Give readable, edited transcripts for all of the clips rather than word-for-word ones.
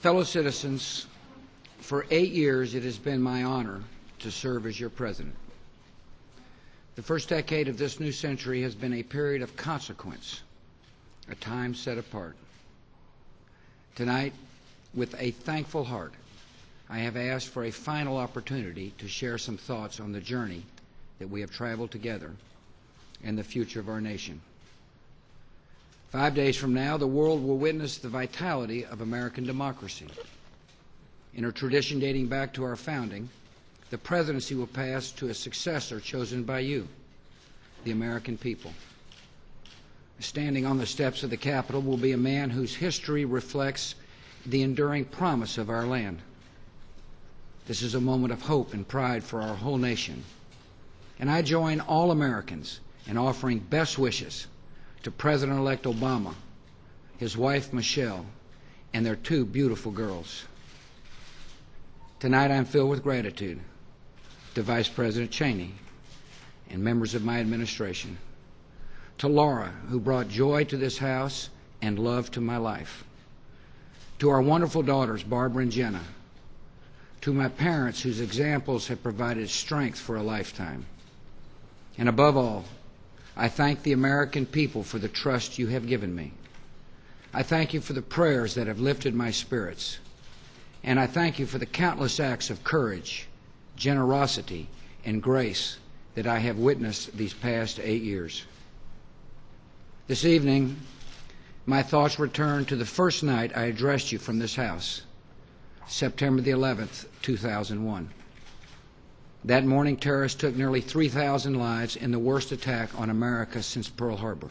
Fellow citizens, for 8 years it has been my honor to serve as your president. The first decade of this new century has been a period of consequence, a time set apart. Tonight, with a thankful heart, I have asked for a final opportunity to share some thoughts on the journey that we have traveled together and the future of our nation. 5 days from now, the world will witness the vitality of American democracy. In a tradition dating back to our founding, the presidency will pass to a successor chosen by you, the American people. Standing on the steps of the Capitol will be a man whose history reflects the enduring promise of our land. This is a moment of hope and pride for our whole nation. And I join all Americans in offering best wishes to President-elect Obama, his wife Michelle, and their 2 beautiful girls. Tonight I'm filled with gratitude to Vice President Cheney and members of my administration, to Laura, who brought joy to this house and love to my life, to our wonderful daughters, Barbara and Jenna, to my parents whose examples have provided strength for a lifetime, and above all, I thank the American people for the trust you have given me. I thank you for the prayers that have lifted my spirits, and I thank you for the countless acts of courage, generosity, and grace that I have witnessed these past 8 years. This evening, my thoughts return to the first night I addressed you from this house, September the 11th, 2001. That morning, terrorists took nearly 3,000 lives in the worst attack on America since Pearl Harbor.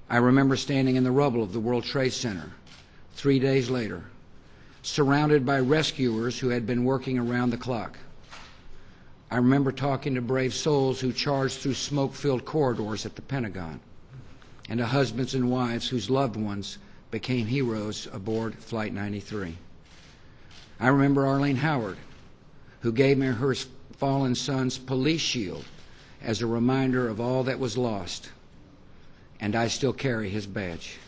I remember standing in the rubble of the World Trade Center 3 days later, surrounded by rescuers who had been working around the clock. I remember talking to brave souls who charged through smoke-filled corridors at the Pentagon, and to husbands and wives whose loved ones became heroes aboard Flight 93. I remember Arlene Howard, who gave me her fallen son's police shield as a reminder of all that was lost, and I still carry his badge.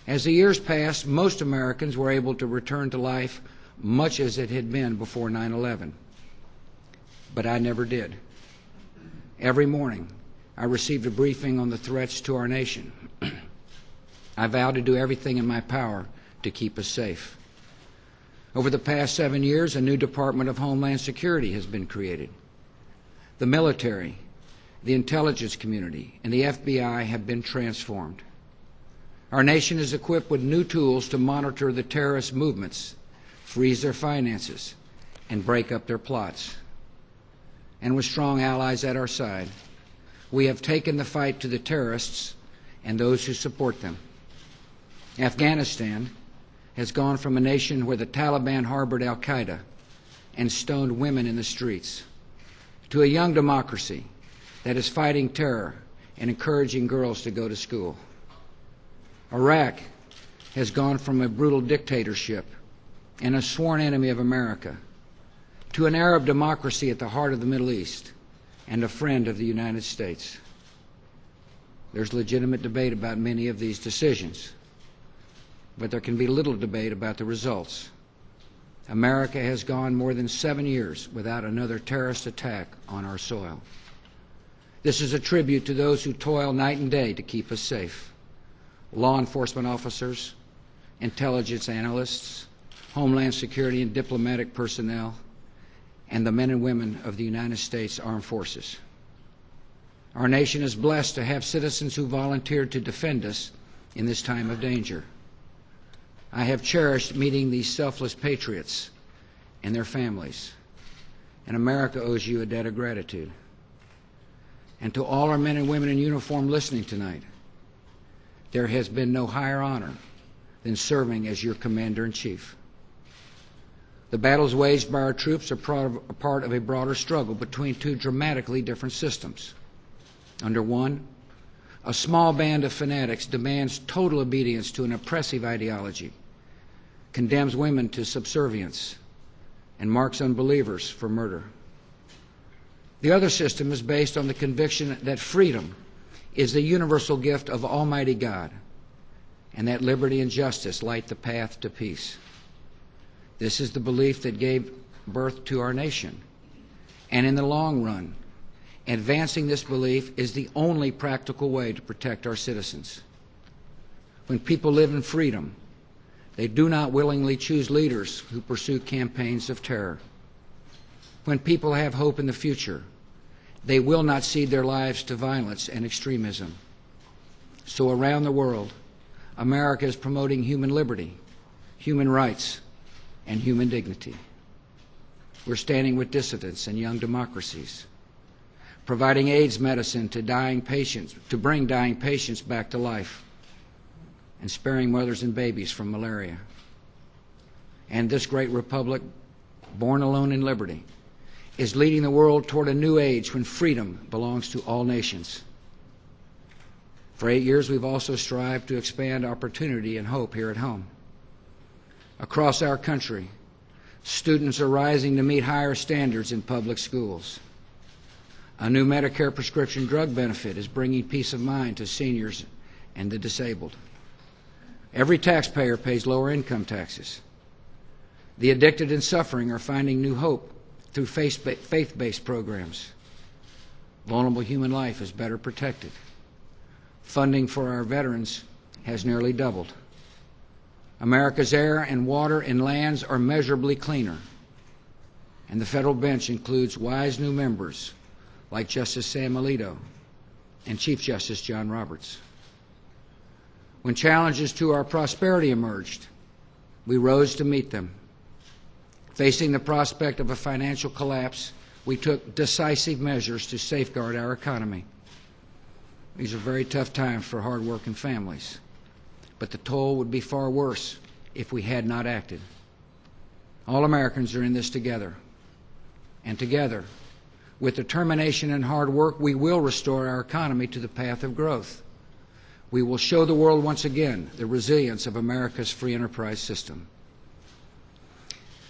As the years passed, most Americans were able to return to life much as it had been before 9/11. But I never did. Every morning, I received a briefing on the threats to our nation. I vowed to do everything in my power to keep us safe. Over the past 7 years, a new Department of Homeland Security has been created. The military, the intelligence community, and the FBI have been transformed. Our nation is equipped with new tools to monitor the terrorist movements, freeze their finances, and break up their plots. And with strong allies at our side, we have taken the fight to the terrorists and those who support them. Afghanistan has gone from a nation where the Taliban harbored al-Qaeda and stoned women in the streets to a young democracy that is fighting terror and encouraging girls to go to school. Iraq has gone from a brutal dictatorship and a sworn enemy of America to an Arab democracy at the heart of the Middle East and a friend of the United States. There's legitimate debate about many of these decisions, but there can be little debate about the results. America has gone more than 7 years without another terrorist attack on our soil. This is a tribute to those who toil night and day to keep us safe. Law enforcement officers, intelligence analysts, Homeland Security and diplomatic personnel, and the men and women of the United States Armed Forces. Our nation is blessed to have citizens who volunteered to defend us in this time of danger. I have cherished meeting these selfless patriots and their families, and America owes you a debt of gratitude. And to all our men and women in uniform listening tonight, there has been no higher honor than serving as your Commander-in-Chief. The battles waged by our troops are part of a broader struggle between 2 dramatically different systems. Under one, a small band of fanatics demands total obedience to an oppressive ideology, condemns women to subservience, and marks unbelievers for murder. The other system is based on the conviction that freedom is the universal gift of Almighty God, and that liberty and justice light the path to peace. This is the belief that gave birth to our nation. And in the long run, advancing this belief is the only practical way to protect our citizens. When people live in freedom, they do not willingly choose leaders who pursue campaigns of terror. When people have hope in the future, they will not cede their lives to violence and extremism. So around the world, America is promoting human liberty, human rights, and human dignity. We're standing with dissidents and young democracies, providing AIDS medicine to bring dying patients back to life, and sparing mothers and babies from malaria. And this great republic, born alone in liberty, is leading the world toward a new age when freedom belongs to all nations. For 8 years, we've also strived to expand opportunity and hope here at home. Across our country, students are rising to meet higher standards in public schools. A new Medicare prescription drug benefit is bringing peace of mind to seniors and the disabled. Every taxpayer pays lower income taxes. The addicted and suffering are finding new hope through faith-based programs. Vulnerable human life is better protected. Funding for our veterans has nearly doubled. America's air and water and lands are measurably cleaner. And the federal bench includes wise new members like Justice Sam Alito and Chief Justice John Roberts. When challenges to our prosperity emerged, we rose to meet them. Facing the prospect of a financial collapse, we took decisive measures to safeguard our economy. These are very tough times for hard-working families, but the toll would be far worse if we had not acted. All Americans are in this together, and together, with determination and hard work, we will restore our economy to the path of growth. We will show the world once again the resilience of America's free enterprise system.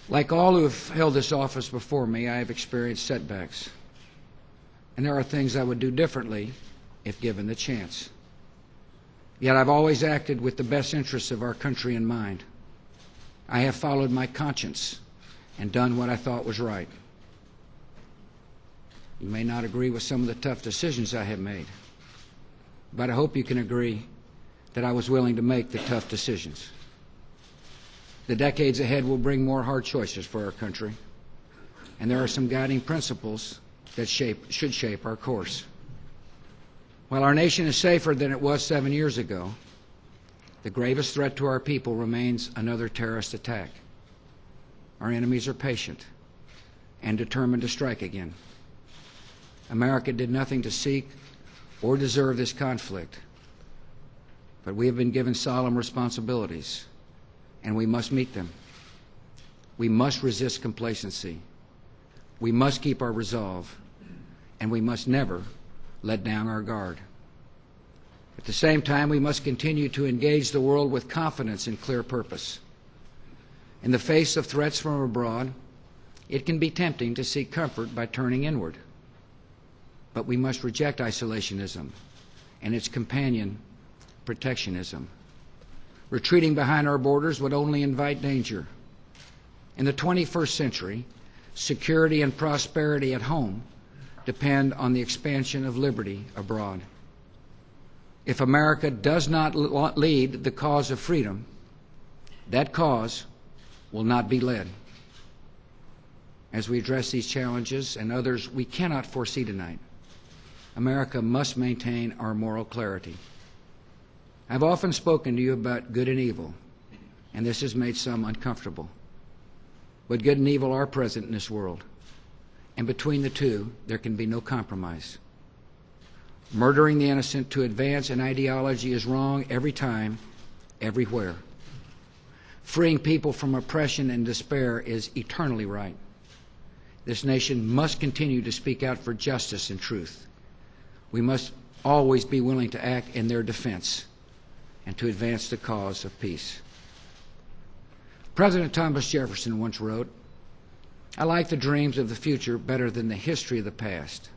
Like all who have held this office before me, I have experienced setbacks. And there are things I would do differently if given the chance. Yet I've always acted with the best interests of our country in mind. I have followed my conscience and done what I thought was right. You may not agree with some of the tough decisions I have made, but I hope you can agree that I was willing to make the tough decisions. The decades ahead will bring more hard choices for our country, and there are some guiding principles that should shape our course. While our nation is safer than it was 7 years ago, the gravest threat to our people remains another terrorist attack. Our enemies are patient and determined to strike again. America did nothing to seek or deserve this conflict, but we have been given solemn responsibilities, and we must meet them. We must resist complacency. We must keep our resolve, and we must never let down our guard. At the same time, we must continue to engage the world with confidence and clear purpose. In the face of threats from abroad, it can be tempting to seek comfort by turning inward. But we must reject isolationism and its companion, protectionism. Retreating behind our borders would only invite danger. In the 21st century, security and prosperity at home depend on the expansion of liberty abroad. If America does not lead the cause of freedom, that cause will not be led. As we address these challenges and others we cannot foresee tonight, America must maintain our moral clarity. I've often spoken to you about good and evil, and this has made some uncomfortable. But good and evil are present in this world, and between the two, there can be no compromise. Murdering the innocent to advance an ideology is wrong every time, everywhere. Freeing people from oppression and despair is eternally right. This nation must continue to speak out for justice and truth. We must always be willing to act in their defense and to advance the cause of peace. President Thomas Jefferson once wrote, "I like the dreams of the future better than the history of the past."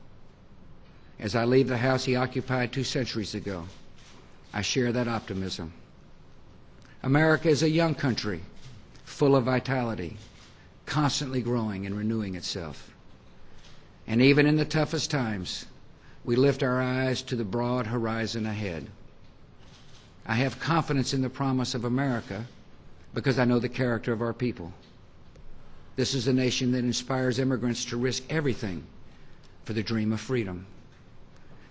As I leave the house he occupied 2 centuries ago, I share that optimism. America is a young country, full of vitality, constantly growing and renewing itself. And even in the toughest times, we lift our eyes to the broad horizon ahead. I have confidence in the promise of America because I know the character of our people. This is a nation that inspires immigrants to risk everything for the dream of freedom.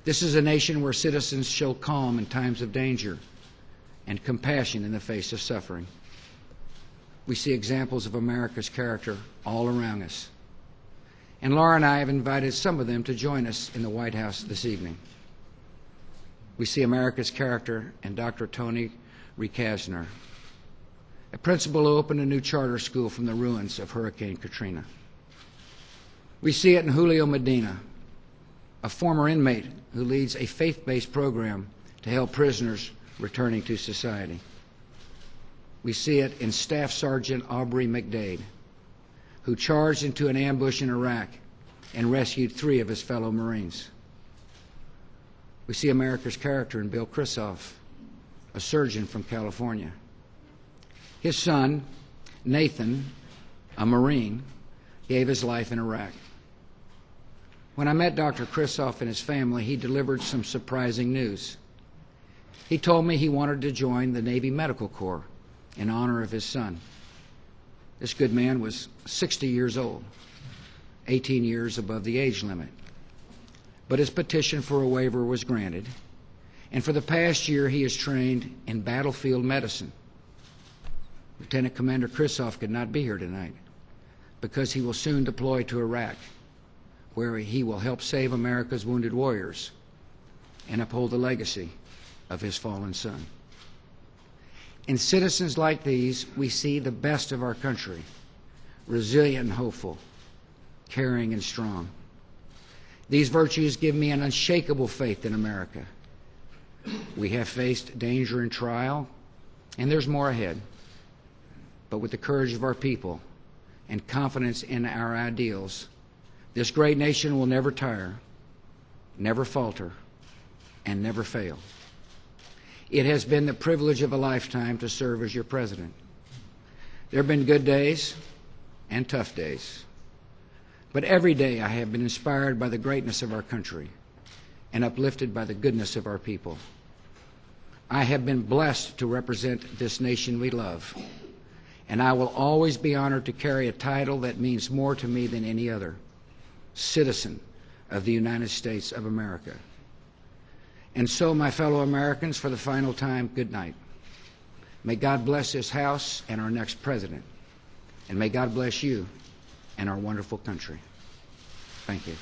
This is a nation where citizens show calm in times of danger and compassion in the face of suffering. We see examples of America's character all around us. And Laura and I have invited some of them to join us in the White House this evening. We see America's character in Dr. Tony Rekasner, a principal who opened a new charter school from the ruins of Hurricane Katrina. We see it in Julio Medina, a former inmate who leads a faith-based program to help prisoners returning to society. We see it in Staff Sergeant Aubrey McDade, who charged into an ambush in Iraq and rescued 3 of his fellow Marines. We see America's character in Bill Krisoff, a surgeon from California. His son, Nathan, a Marine, gave his life in Iraq. When I met Dr. Krisoff and his family, he delivered some surprising news. He told me he wanted to join the Navy Medical Corps in honor of his son. This good man was 60 years old, 18 years above the age limit. But his petition for a waiver was granted, and for the past year he has trained in battlefield medicine. Lieutenant Commander Krisoff could not be here tonight because he will soon deploy to Iraq, where he will help save America's wounded warriors and uphold the legacy of his fallen son. In citizens like these, we see the best of our country, resilient and hopeful, caring and strong. These virtues give me an unshakable faith in America. We have faced danger and trial, and there's more ahead. But with the courage of our people and confidence in our ideals, this great nation will never tire, never falter, and never fail. It has been the privilege of a lifetime to serve as your president. There have been good days and tough days. But every day I have been inspired by the greatness of our country and uplifted by the goodness of our people. I have been blessed to represent this nation we love, and I will always be honored to carry a title that means more to me than any other: citizen of the United States of America. And so, my fellow Americans, for the final time, good night. May God bless this House and our next president. And may God bless you and our wonderful country. Thank you.